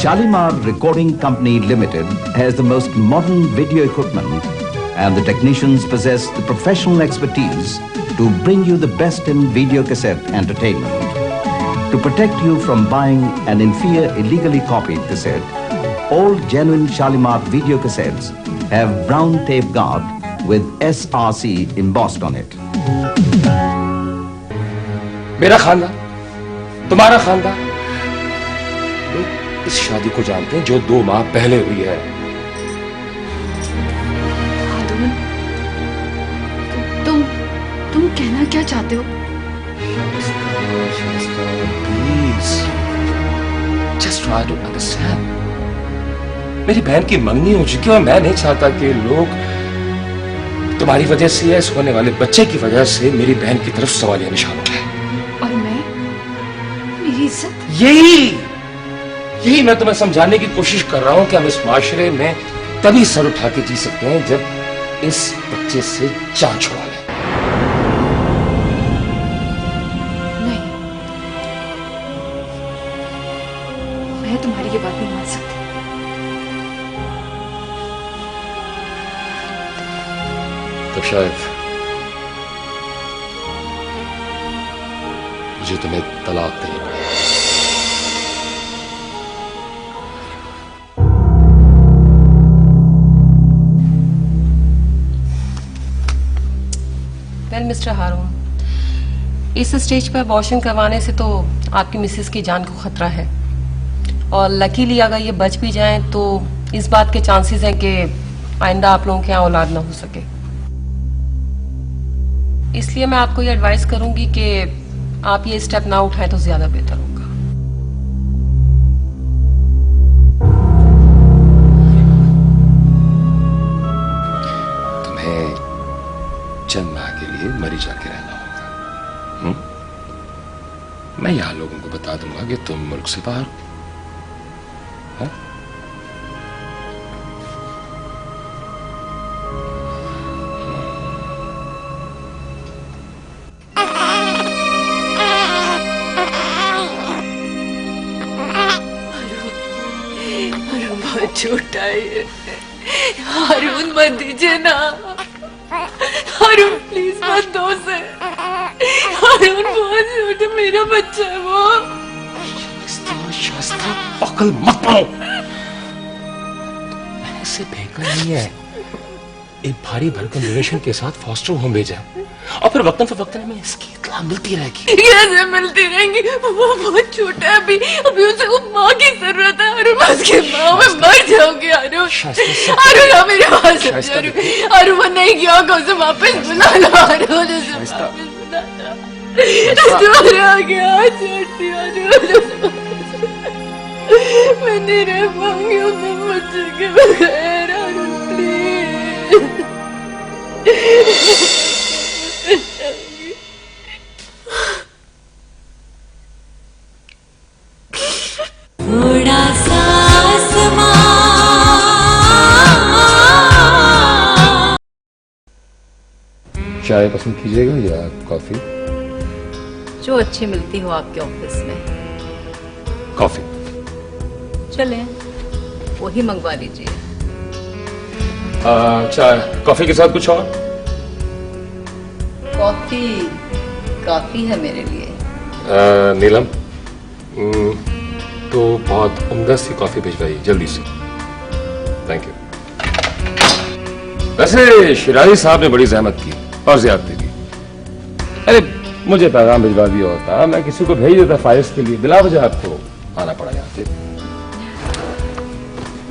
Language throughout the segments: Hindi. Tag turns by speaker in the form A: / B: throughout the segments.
A: Shalimar Recording Company Limited has the most modern video equipment, and the technicians possess the professional expertise to bring you the best in video cassette entertainment. To protect you from buying an inferior illegally copied cassette, all genuine Shalimar video cassettes have brown tape guard with SRC embossed on it.
B: मेरा खानदान, तुम्हारा खानदान, लोग इस शादी को जानते हैं जो 2 माह पहले हुई है।
C: तुम कहना क्या चाहते हो?
B: Please, just try to understand. मेरी बहन की मंगनी हो चुकी है और मैं नहीं चाहता कि लोग तुम्हारी वजह से या इस होने वाले बच्चे की वजह से मेरी बहन की तरफ सवालिया निशान उठाए।
C: और मैं, मेरी इज्जत?
B: यही मैं तुम्हें समझाने की कोशिश कर रहा हूं कि हम इस माशरे में तभी सर उठा के जी सकते हैं जब इस बच्चे से जान छुड़ा लें।
C: नहीं, मैं तुम्हारी ये बात नहीं मान सकती।
B: तो शायद मुझे तुम्हें तलाक देनी पड़ेगी।
D: वेल मिस्टर हारून, इस स्टेज पर अबॉर्शन करवाने से तो आपकी मिसेस की जान को खतरा है, और लकीली अगर ये बच भी जाएं तो इस बात के चांसेस हैं कि आइंदा आप लोगों के यहाँ औलाद ना हो सके। इसलिए मैं आपको ये एडवाइस करूंगी कि आप ये स्टेप ना उठाएं तो ज्यादा बेहतर होगा।
B: तुम्हें चंद माह के लिए मरी जाके रहना होगा। मैं यहां लोगों को बता दूंगा कि तुम मुल्क से बाहर हो।
C: छोटा है हारून, मत दीजिए ना हारून, प्लीज मत दो उसे। हारून बहुत छोटा मेरा बच्चा है वो।
B: शास्त्रा पागल मत बनो। मैंने इसे फेंका नहीं है, एक भारी भरकम डोनेशन के साथ फॉस्टर होम भेजा और फिर वक्तन फवक्तन में इसकी इत्तला मिलती रहेगी।
C: कैसे मिलती रहेंगी? वो बहुत छोटा है, अभी उसे वो माँ की जरूरत है। अरुण, उसकी माँ में मर जाओगे अरुण। अरुण आप मेरे पास अरुण, वो नहीं किया होगा, उसे वापस बुला लो अरुण, उसे वापस बुला लो। आ गया छोटी अरुण, मैं नहीं रह पाऊंगी अपने बच्चे के बगैर अरुण, प्लीज।
E: थोड़ा सा
B: चाय पसंद कीजिएगा या कॉफी?
F: जो अच्छी मिलती हो आपके ऑफिस में।
B: कॉफी।
F: चलें, वही मंगवा लीजिए।
B: चाय कॉफी के साथ कुछ और?
F: कॉफी काफी है मेरे लिए।
B: नीलम, तो बहुत उम्दा सी कॉफी भिजवाइए जल्दी से। Thank you. वैसे शिराजी साहब ने बड़ी जहमत की और ज्यादती की। अरे मुझे पैगाम भिजवा दिया होता, मैं किसी को भेज देता फाइल्स के लिए, बिला वजह आपको आना पड़ा यहाँ पे।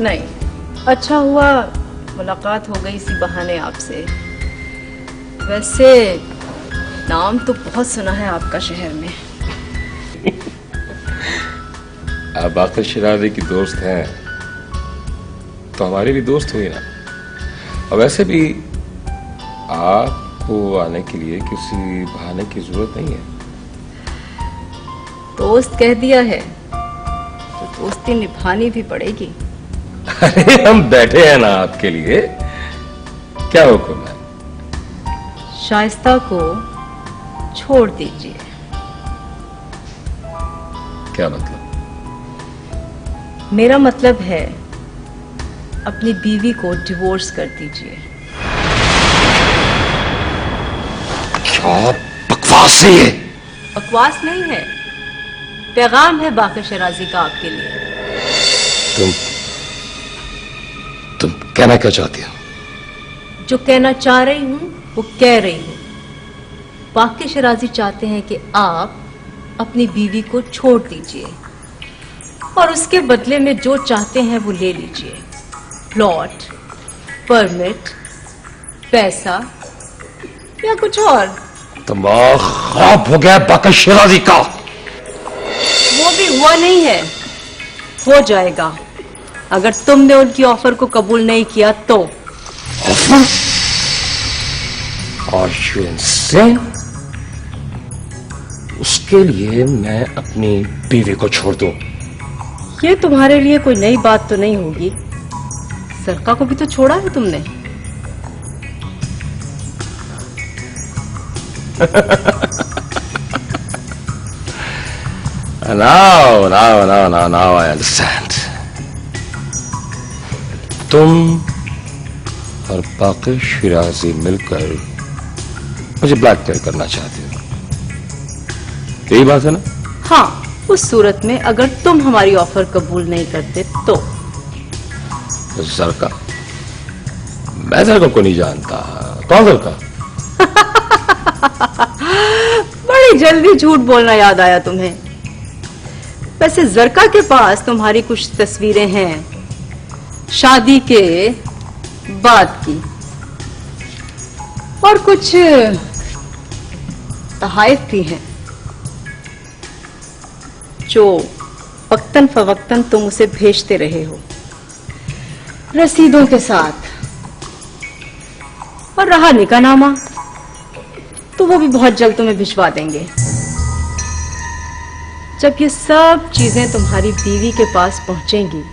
F: नहीं, अच्छा हुआ मुलाकात हो गई इसी बहाने आपसे। वैसे नाम तो बहुत सुना है आपका शहर में।
B: आप आखिर शिराजी की दोस्त हैं तो हमारे भी दोस्त हुई ना। और वैसे भी आपको आने के लिए किसी बहाने की जरूरत नहीं है।
F: दोस्त कह दिया है तो दोस्ती निभानी भी पड़ेगी।
B: अरे हम बैठे हैं ना आपके लिए, क्या हुक्म है?
F: शाइस्ता को छोड़ दीजिए।
B: क्या मतलब?
F: मेरा मतलब है अपनी बीवी को डिवोर्स कर दीजिए।
B: क्या बकवास है ये?
F: बकवास नहीं है, पैगाम है बाक़िर शराजी का आपके लिए।
B: तुम कहना क्या चाहती हो?
F: जो कहना चाह रही हूं वो कह रही हूं। बाक़िर शराजी चाहते हैं कि आप अपनी बीवी को छोड़ दीजिए और उसके बदले में जो चाहते हैं वो ले लीजिए। प्लॉट, परमिट, पैसा या कुछ और।
B: दिमाग खराब हो गया बाक़िर शराजी का।
F: वो भी हुआ नहीं है, हो जाएगा अगर तुमने उनकी ऑफर को कबूल नहीं किया तो।
B: ऑफर? Are you insane? उसके लिए मैं अपनी बीवी को छोड़ दूं?
F: ये तुम्हारे लिए कोई नई बात तो नहीं होगी। सरका को भी तो छोड़ा है तुमने।
B: Now I understand. तुम और बाक़िर शिराजी मिलकर मुझे ब्लैकमेल करना चाहते हो, यही बात है ना?
F: हाँ, उस सूरत में अगर तुम हमारी ऑफर कबूल नहीं करते तो।
B: जरका? मैं जरका को नहीं जानता। कौन जरका?
F: बड़ी जल्दी झूठ बोलना याद आया तुम्हें। वैसे जरका के पास तुम्हारी कुछ तस्वीरें हैं शादी के बाद की, और कुछ तहाइफ भी हैं जो वक्तन फवक्तन तुम उसे भेजते रहे हो रसीदों के साथ। और रहा निकाहनामा तो वो भी बहुत जल्द तुम्हें भिजवा देंगे। जब ये सब चीजें तुम्हारी बीवी के पास पहुंचेंगी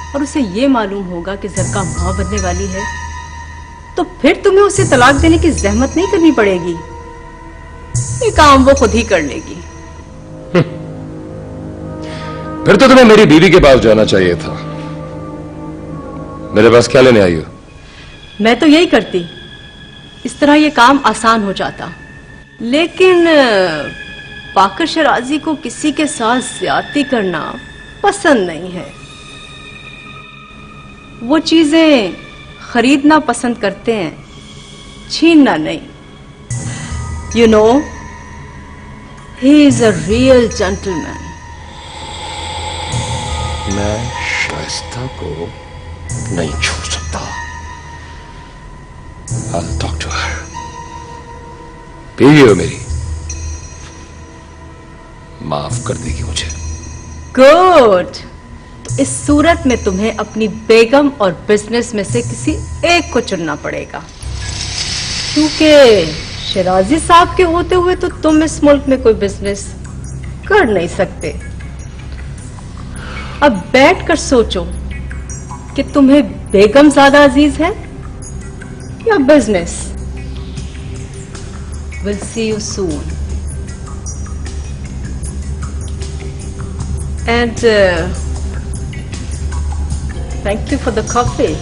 F: और उसे ये मालूम होगा कि जरका मां बनने वाली है, तो फिर तुम्हें उसे तलाक देने की जहमत नहीं करनी पड़ेगी। ये काम वो खुद ही कर लेगी।
B: फिर तो तुम्हें मेरी बीवी के पास जाना चाहिए था। मेरे पास क्या लेने आई हो?
F: मैं तो यही करती, इस तरह ये काम आसान हो जाता। लेकिन बाक़िर शराजी को किसी के साथ ज्यादती करना पसंद नहीं है। वो चीजें खरीदना पसंद करते हैं, छीनना नहीं। You know, he is a real gentleman.
B: मैं शाइस्ता को नहीं छोड़ सकता। I'll talk to her. बीवी हो मेरी, माफ कर देगी मुझे।
F: गुड। तो इस सूरत में तुम्हें अपनी बेगम और बिजनेस में से किसी एक को चुनना पड़ेगा, क्योंकि शराजी साहब के होते हुए तो तुम इस मुल्क में कोई बिजनेस कर नहीं सकते। अब बैठकर सोचो कि तुम्हें बेगम ज्यादा अजीज है या business. We'll see you soon. And thank you for the coffee.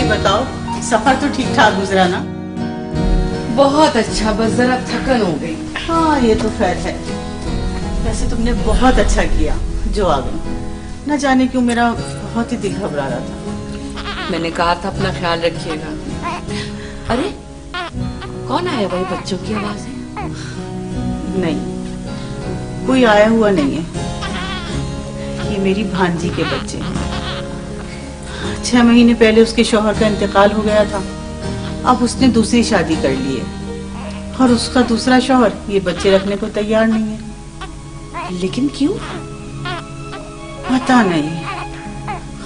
G: बताओ, सफर तो ठीक ठाक गुजरा ना?
C: बहुत अच्छा, बस जरा थकन हो गई।
G: हाँ, ये तो खैर है। वैसे तुमने बहुत अच्छा किया जो आ गई। न जाने क्यों मेरा बहुत ही दिल घबरा रहा था।
C: मैंने कहा था अपना ख्याल रखिएगा। अरे कौन आया? वही बच्चों की आवाज है।
G: नहीं, कोई आया हुआ नहीं है। ये मेरी भांजी के बच्चे हैं। 6 महीने पहले उसके शौहर का इंतकाल हो गया था। अब उसने दूसरी शादी कर ली है और उसका दूसरा शौहर ये बच्चे रखने को तैयार नहीं है।
C: लेकिन क्यों?
G: पता नहीं,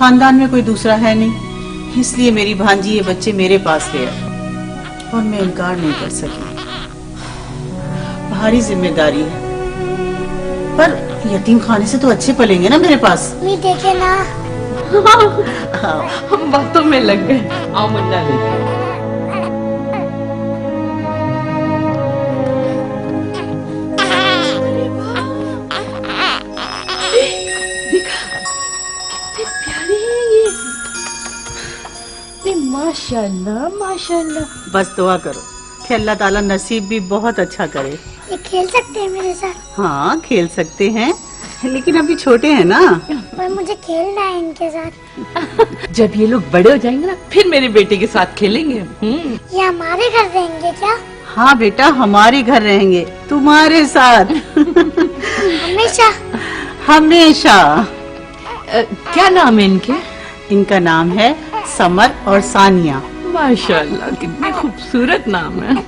G: खानदान में कोई दूसरा है नहीं, इसलिए मेरी भांजी ये बच्चे मेरे पास ले आई और मैं इनकार नहीं कर सकी। भारी जिम्मेदारी है, पर यतीम खाने से तो अच्छे पलेंगे ना मेरे पास।
H: मम्मी देखे ना।
F: हम बातों में लग गए। आओ मुन्ना ले। माशाल्लाह माशाल्लाह।
G: बस दुआ करो कि अल्लाह ताला नसीब भी बहुत अच्छा करे।
H: ये खेल सकते हैं मेरे साथ?
G: हाँ खेल सकते हैं, लेकिन अभी छोटे हैं ना।
H: पर मुझे खेलना है इनके साथ।
F: जब ये लोग बड़े हो जाएंगे ना, फिर मेरे बेटे के साथ खेलेंगे।
H: ये हमारे घर रहेंगे क्या?
G: हाँ बेटा, हमारे घर रहेंगे तुम्हारे साथ।
H: हमेशा?
G: हमेशा।
F: क्या नाम है इनके?
G: इनका नाम है समर और सानिया।
F: माशाल्लाह, कितने खूबसूरत नाम है।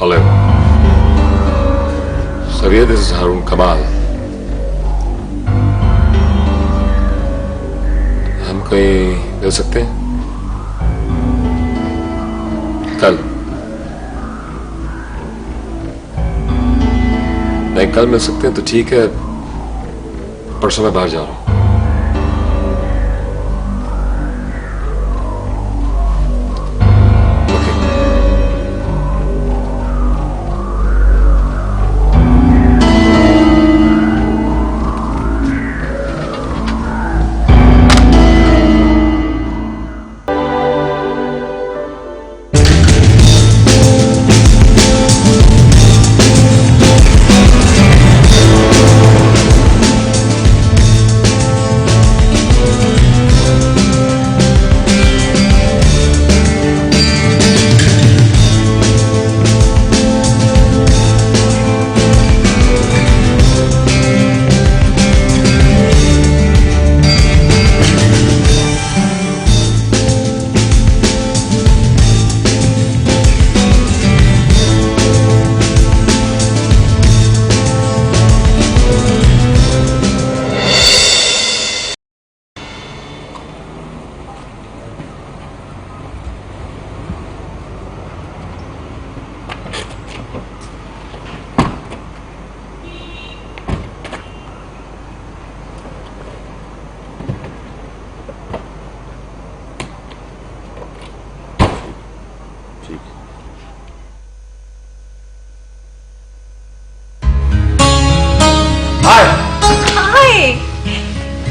B: Hello. Xavier, this is Harun Kamal. हम कहीं मिल सकते हैं? कल? नहीं, कल मिल सकते हैं तो ठीक है, परसों मैं बाहर जा रहा हूँ।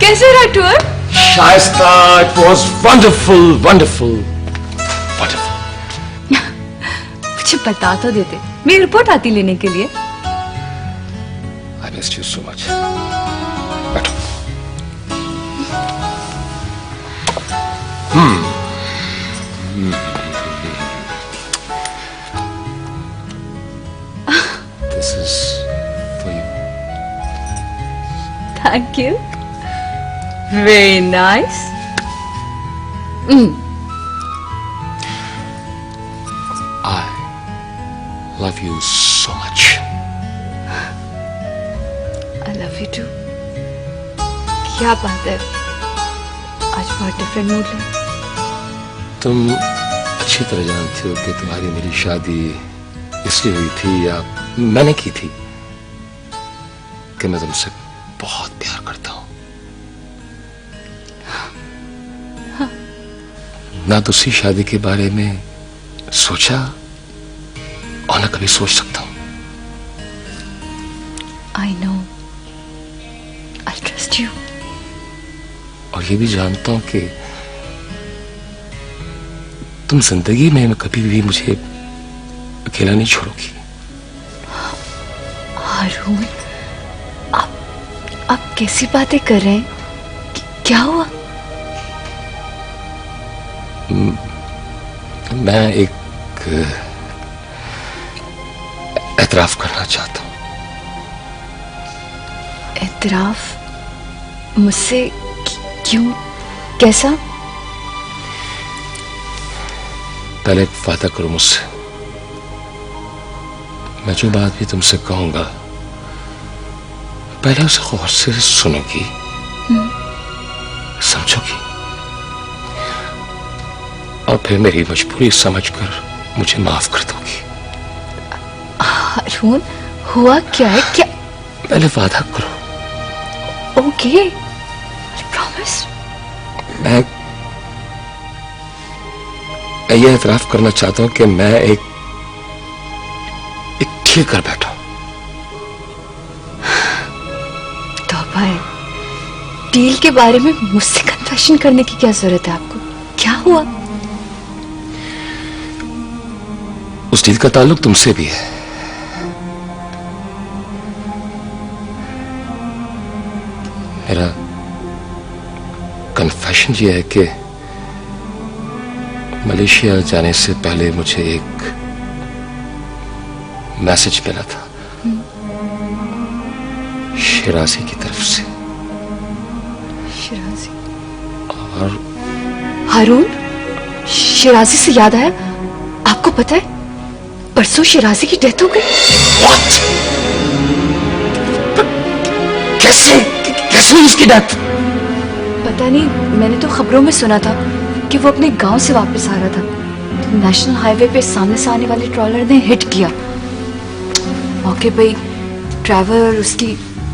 C: कैसे रहा tour?
B: Shaista, it was wonderful, wonderful, wonderful.
C: मुझे बता तो देते, मेरी रिपोर्ट आती लेने के लिए।
B: I missed you so much. बैठो। This is for you.
C: Thank you. Very nice.
B: I love you so much.
C: I love you too. क्या बात है, आज बहुत डिफरेंट मूड है।
B: तुम अच्छी तरह जानती हो कि तुम्हारी मेरी शादी इसलिए हुई थी, या मैंने की थी, कि मैं तुमसे बहुत प्यार करता हूं। ना तो उसी शादी के बारे में सोचा, कभी ना कभी सोच सकता हूं।
C: I know, I trust you.
B: और ये भी जानता हूं कि तुम जिंदगी में कभी भी मुझे अकेला नहीं छोड़ोगी।
C: हारून, आप कैसी बातें कर रहे हैं? क्या हुआ?
B: मैं एक एतराफ करना चाहता हूं।
C: एतराफ मुझसे? क्यों? कैसा?
B: पहले एक वादा करो मुझसे। मैं जो बात भी तुमसे कहूंगा पहले उसे गौर से सुनोगी, समझोगी, और फिर मेरी मजबूरी समझकर मुझे माफ कर दोगी।
C: हारून, हुआ क्या है? क्या?
B: पहले वादा करो।
C: Okay, promise.
B: मैं ये एतराफ करना चाहता हूं कि मैं एक ठीक कर बैठा हूं।
C: तौबा है, डील के बारे में मुझसे कन्फेशन करने की क्या जरूरत है आपको? क्या हुआ?
B: उस डील का ताल्लुक तुमसे भी है। मेरा कन्फेशन ये है कि मलेशिया जाने से पहले मुझे एक मैसेज मिला था शिराजी की तरफ से।
C: शिराजी?
B: और
C: हारून, शिराजी से याद आया, आपको पता है परसों शिराजी की डेथ हो गई।
B: What? कैसे हुई उसकी डेथ?
C: पता नहीं, मैंने तो खबरों में सुना था कि वो अपने गांव से वापस आ रहा था तो नेशनल हाईवे पे सामने से आने वाले ट्रॉलर ने हिट किया। मौके पे ड्राइवर और उसकी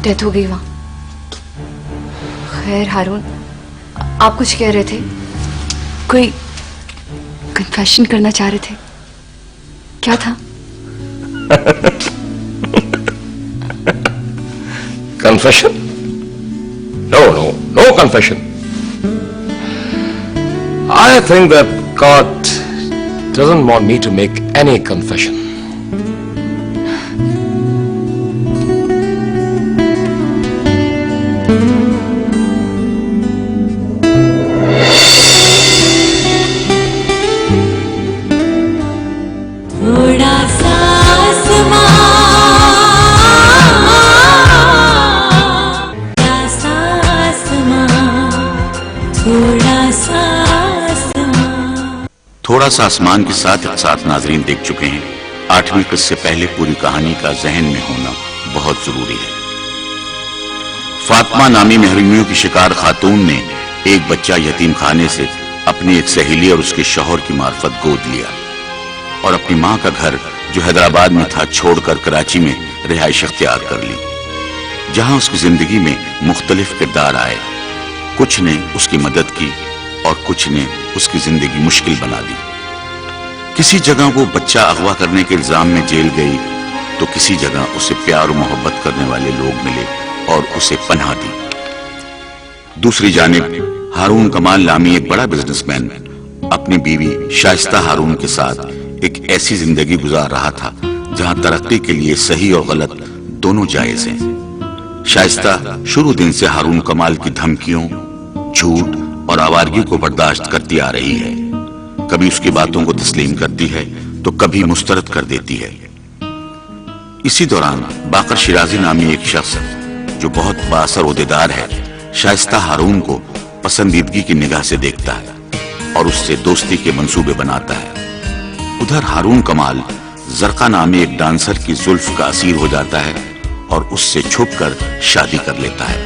C: डेथ हो गई वहां। खैर हारून, आप कुछ कह रहे थे, कोई कन्फेशन करना चाह रहे थे, क्या था?
B: Confession? No confession. I think that God doesn't want me to make any confession.
E: थोड़ा सा आसमां, थोड़ा सा आसमां, थोड़ा सा आसमां।
I: थोड़ा सा आसमान के साथ नाजरीन देख चुके हैं। 8वीं किस्त से पहले पूरी कहानी का जहन में होना बहुत जरूरी है। फातिमा नामी महरूमियों की शिकार खातून ने एक बच्चा यतीम खाने से अपनी एक सहेली और उसके शौहर की मार्फत गोद लिया और अपनी मां का घर जो हैदराबाद में था छोड़कर कराची में रिहाइश अख्तियार कर ली, जहां उसकी जिंदगी में मुख्तलिफ किरदार आए। कुछ ने उसकी मदद की और कुछ ने उसकी जिंदगी मुश्किल बना दी। किसी जगह वो बच्चा अगवा करने के इल्जाम में जेल गई तो किसी जगह उसे प्यार और मोहब्बत करने वाले लोग मिले और उसे पनाह दी। दूसरी जानिब हारून कमाल नामी एक बड़ा बिजनेसमैन अपनी बीवी शाइस्ता हारून के साथ एक ऐसी जिंदगी गुजार रहा था जहां तरक्की के लिए सही और गलत दोनों जायज हैं। शाइस्ता शुरू दिन से हारून कमाल की धमकियों, झूठ और आवारगी को बर्दाश्त करती आ रही है। कभी उसकी बातों को तस्लीम करती है तो कभी मुस्तरद कर देती है। इसी दौरान बाकर शिराजी नामी एक शख्स जो बहुत बाअसर ओहदेदार है शाइस्ता हारून को पसंदीदगी की निगाह से देखता है और उससे दोस्ती के मंसूबे बनाता है। उधर हारून कमाल जरका नामी एक डांसर की जुल्फ का असीर हो जाता है और उससे छुपकर शादी कर लेता है।